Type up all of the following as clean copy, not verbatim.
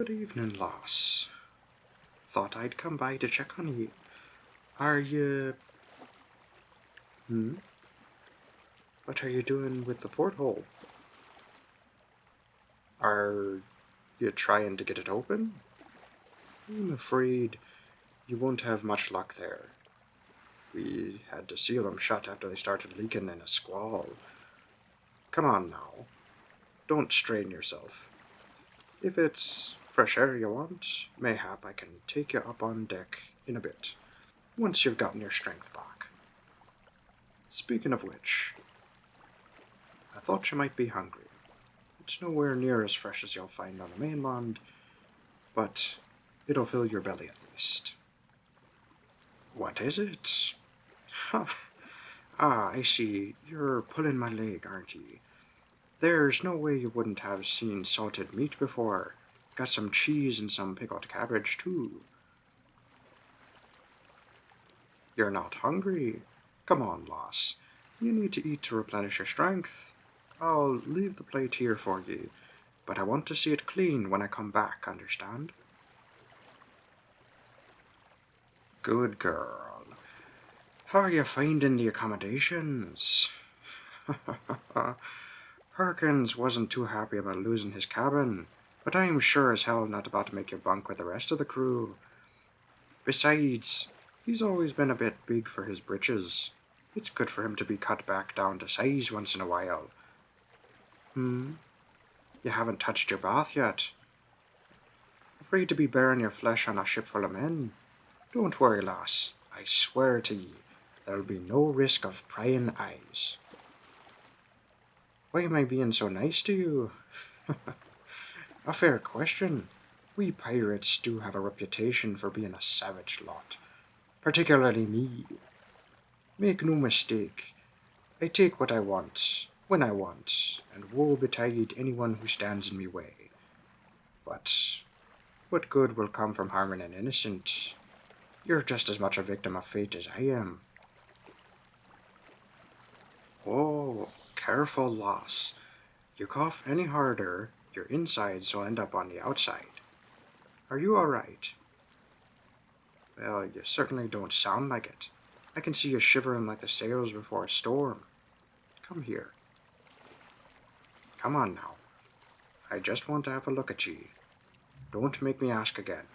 Good evening, Loss. Thought I'd come by to check on you. Are you... What are you doing with the porthole? Are you trying to get it open? I'm afraid you won't have much luck there. We had to seal them shut after they started leaking in a squall. Come on now. Don't strain yourself. If it's fresh air you want, mayhap I can take you up on deck in a bit, once you've gotten your strength back. Speaking of which, I thought you might be hungry. It's nowhere near as fresh as you'll find on the mainland, but it'll fill your belly at least. What is it? I see. You're pulling my leg, aren't you? There's no way you wouldn't have seen salted meat before. Got some cheese and some pickled cabbage, too. You're not hungry? Come on, Loss. You need to eat to replenish your strength. I'll leave the plate here for you, but I want to see it clean when I come back, understand? Good girl. How are you finding the accommodations? Perkins wasn't too happy about losing his cabin, but I'm sure as hell not about to make you bunk with the rest of the crew. Besides, he's always been a bit big for his britches. It's good for him to be cut back down to size once in a while. You haven't touched your bath yet? Afraid to be bearing your flesh on a ship full of men? Don't worry, lass. I swear to ye, there'll be no risk of prying eyes. Why am I being so nice to you? A fair question. We pirates do have a reputation for being a savage lot. Particularly me. Make no mistake, I take what I want, when I want, and woe betide anyone who stands in me way. But what good will come from harming an innocent? You're just as much a victim of fate as I am. Oh, careful, Loss. You cough any harder, your insides will end up on the outside. Are you alright? Well, you certainly don't sound like it. I can see you shivering like the sails before a storm. Come here. Come on now. I just want to have a look at ye. Don't make me ask again.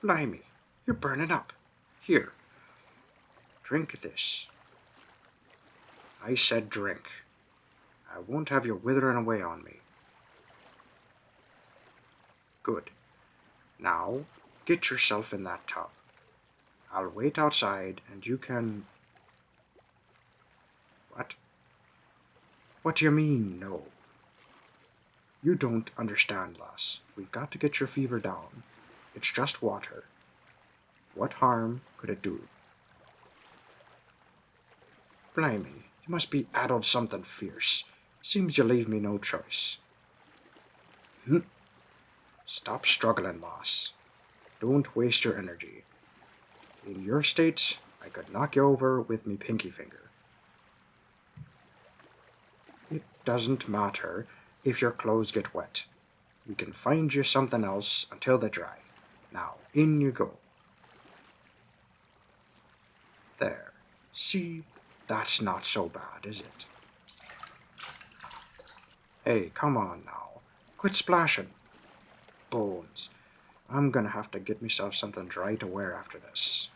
Blimey, you're burning up. Here. Drink this. I said drink. I won't have you withering away on me. Good. Now, get yourself in that tub. I'll wait outside and you can... What? What do you mean, no? You don't understand, lass. We've got to get your fever down. It's just water. What harm could it do? Blimey, you must be addled something fierce. Seems you leave me no choice. Stop struggling, lass. Don't waste your energy. In your state, I could knock you over with me pinky finger. It doesn't matter if your clothes get wet. We can find you something else until they dry. Now, in you go. There. See? That's not so bad, is it? Hey, come on now. Quit splashing. Bones. I'm gonna have to get myself something dry to wear after this.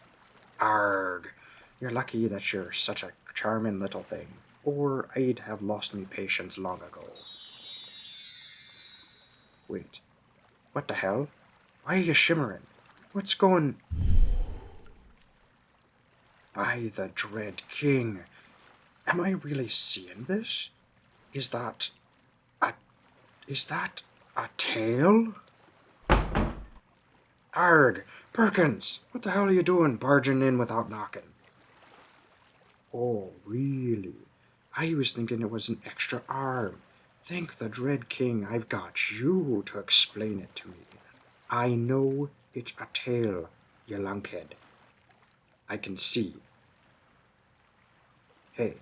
Arg. You're lucky that you're such a charming little thing, or I'd have lost me patience long ago. Wait. What the hell? Why are you shimmering? What's going... By the dread king. Am I really seeing this? Is that a tail? Arg! Perkins! What the hell are you doing barging in without knocking? Oh, really? I was thinking it was an extra arm. Thank the dread king I've got you to explain it to me. I know it's a tail, you lunkhead. I can see. Hey,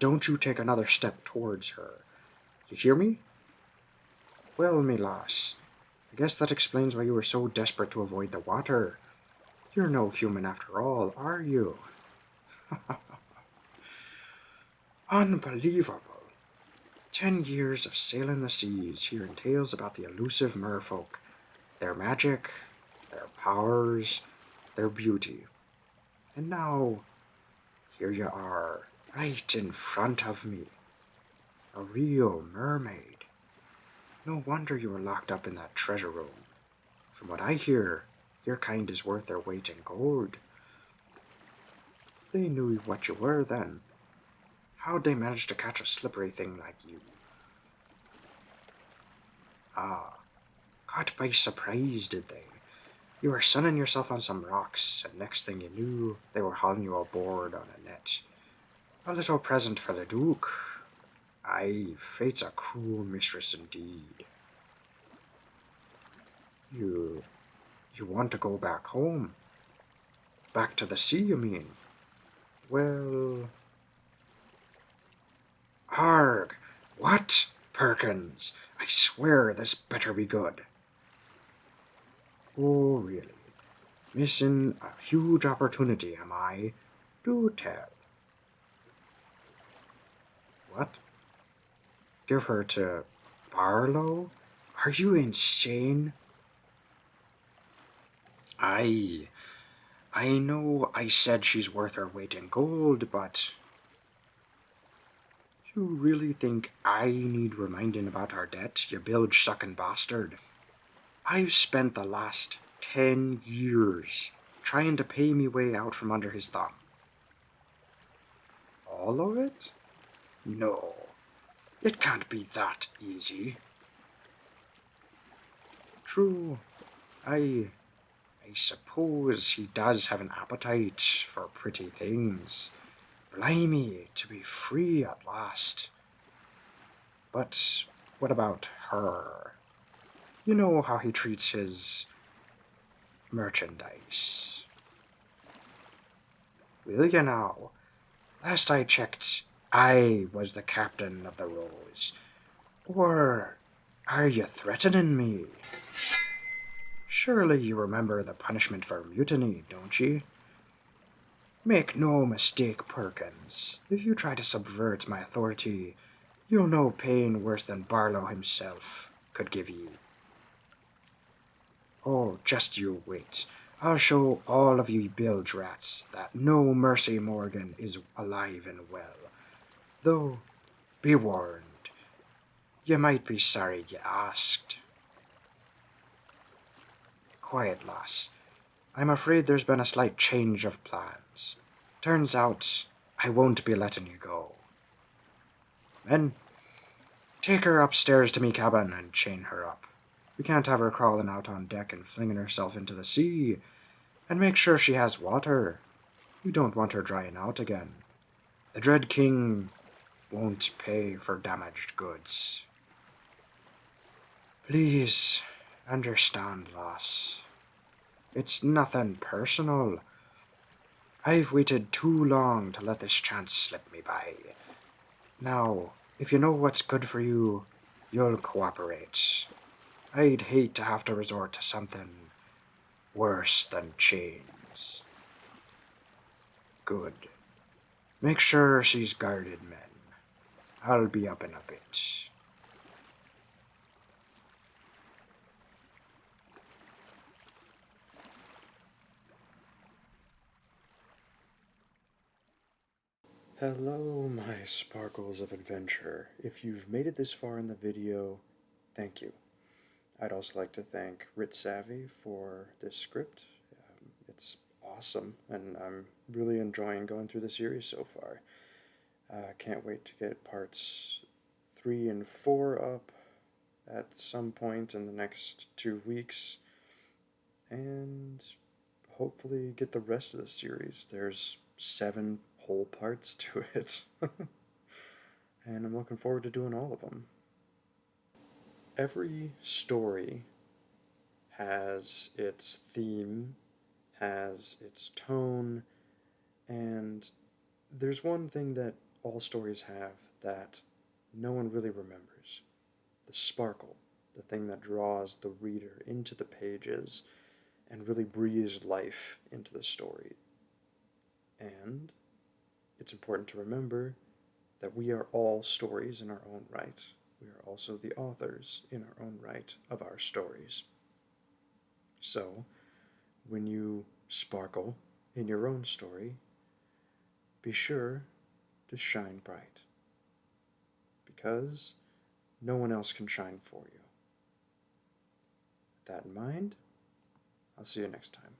don't you take another step towards her. You hear me? Well, me lass, I guess that explains why you were so desperate to avoid the water. You're no human after all, are you? Unbelievable. 10 years of sailing the seas, hearing tales about the elusive merfolk, their magic, their powers, their beauty. And now, here you are, right in front of me. A real mermaid. No wonder you were locked up in that treasure room. From what I hear, your kind is worth their weight in gold. They knew what you were then. How'd they manage to catch a slippery thing like you? Ah, caught by surprise, did they? You were sunning yourself on some rocks, and next thing you knew, they were hauling you aboard on a net. A little present for the Duke. Aye, fate's a cruel mistress indeed. You want to go back home? Back to the sea, you mean? Well... Arg! What? Perkins, I swear this better be good. Oh, really? Missing a huge opportunity, am I? Do tell. What? Give her to Barlow? Are you insane? I know I said she's worth her weight in gold, but... You really think I need reminding about our debt, you bilge-sucking bastard? I've spent the last 10 years trying to pay me way out from under his thumb. All of it? No, it can't be that easy. True, I suppose he does have an appetite for pretty things. Blimey, to be free at last. But what about her? You know how he treats his merchandise. Will you now? Last I checked, I was the captain of the Rose. Or are you threatening me? Surely you remember the punishment for mutiny, don't you? Make no mistake, Perkins. If you try to subvert my authority, you'll know pain worse than Barlow himself could give you. Oh, just you wait. I'll show all of you bilge rats that no Mercy Morgan is alive and well. Though, be warned, you might be sorry you asked. Quiet, lass. I'm afraid there's been a slight change of plans. Turns out, I won't be letting you go. Men, take her upstairs to me cabin and chain her up. We can't have her crawling out on deck and flinging herself into the sea. And make sure she has water. We don't want her drying out again. The Dread King won't pay for damaged goods. Please, understand, lass. It's nothing personal. I've waited too long to let this chance slip me by. Now, if you know what's good for you, you'll cooperate. I'd hate to have to resort to something worse than chains. Good. Make sure she's guarded, men. I'll be up in a bit. Hello, my sparkles of adventure. If you've made it this far in the video, thank you. I'd also like to thank WritSavvy for this script. It's awesome, and I'm really enjoying going through the series so far. Can't wait to get parts 3 and 4 up at some point in the next 2 weeks, and hopefully get the rest of the series. There's 7 whole parts to it, and I'm looking forward to doing all of them. Every story has its theme, has its tone, and there's one thing that all stories have that no one really remembers: the sparkle. the thing that draws the reader into the pages and really breathes life into the story. And it's important to remember that we are all stories in our own right. We are also the authors in our own right of our stories. So, when you sparkle in your own story, be sure to shine bright, because no one else can shine for you. With that in mind, I'll see you next time.